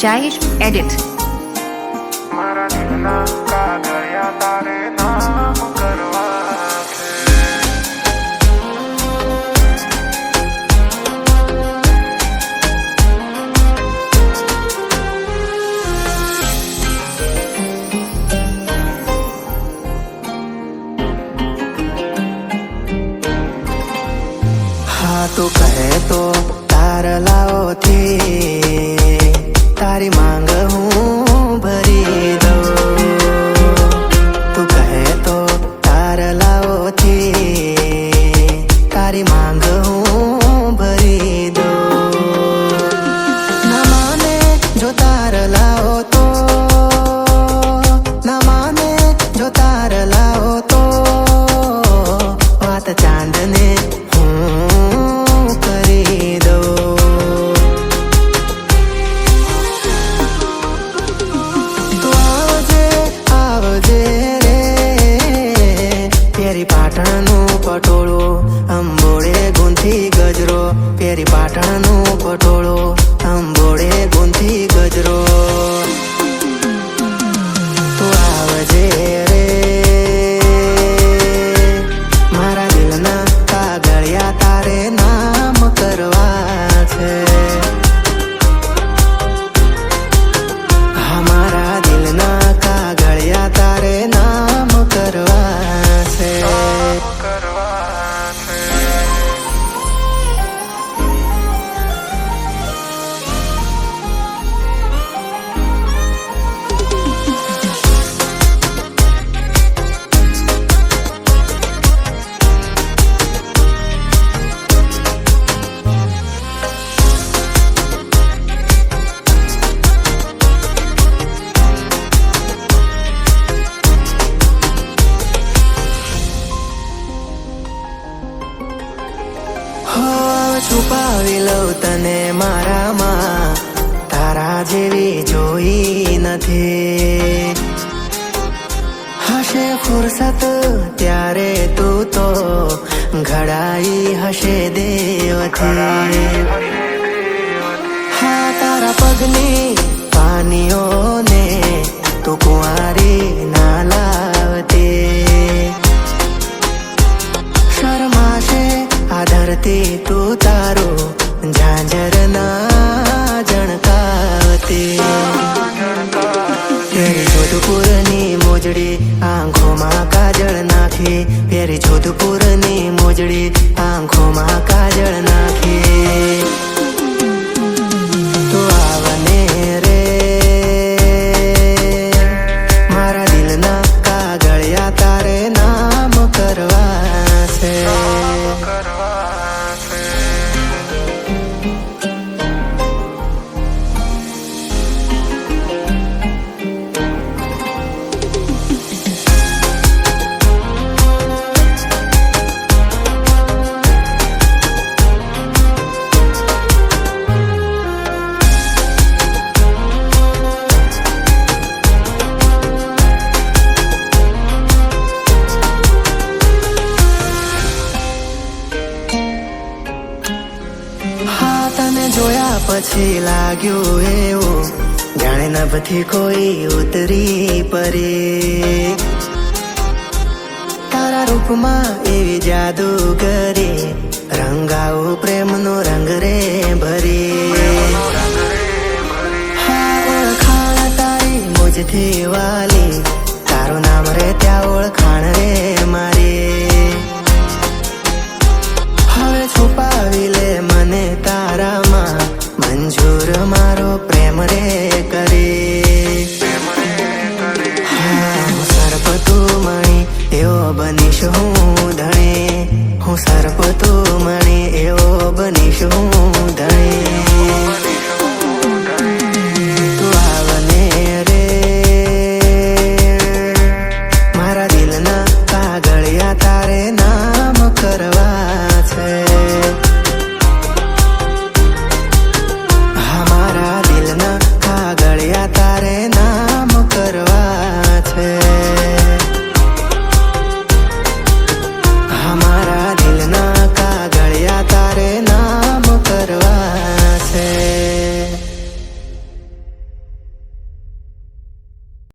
જાયેશ edit. મારા દિલના કાગળિયા તારે નામ કરવા છે. હા તું કહે તો તારલાઓથી તારી માંગ હું ભરી દઉં. તું કહે તો તારલાઓથી તારી માંગ હું ભરી દઉં. ના માને જો તારલાઓ તો, ના માને જો તારલાઓ તો વાત ચાંદને પાટણનું પટોળું અંબોળે ગુંથી ગજરો. પેરી પાટણનું પટોળું અંબોળે ગુંથી ગજરો. તું આવજે રે મારા દિલના કાગળિયા તારે નામ કરવા છે. હા મારા દિલના કાગળિયા તારે નામ કરવા છે. છુપાવી લઉં તને મારામાં, તારા જેવી જોઈ નથી. હશે ફુરસત ત્યારે તું તો ઘડાઈ હશે દેવથી. હા તારા પગની પાનીઓને તું કુંવારી ના લાવતી. શરમાશે આ ધરતી તું તારું ઝાંઝર ના જણકાવતી. પેરી જોધપુરની મોજડી આંખોમાં કાજળ નાખી. પેરી જોધપુરની મોજડી આંખોમાં કાજળ નાખી. તું આવને રે મારા દિલના કાગળિયા તારે નામ કરવા છે. જોયા પછી લાગ્યું એવું જાણે નભથી કોઈ ઉતરી પરે. તારા રૂપમાં એવી જાદુગરી રંગાવું પ્રેમનો રંગ રે ભરી. હા ઓળખાણ તારી મુજથી વાલી, તારું નામ રે ત્યાં ઓળખાણ રે મારી. હવે છુપાવી લે મને તારામાં, મંજૂર મારો પ્રેમ રે કરી. હા હું સર્પ તું મણી એવો બનીશ હું ધણી. હું સર્પ તું મણી એવો બનીશ હું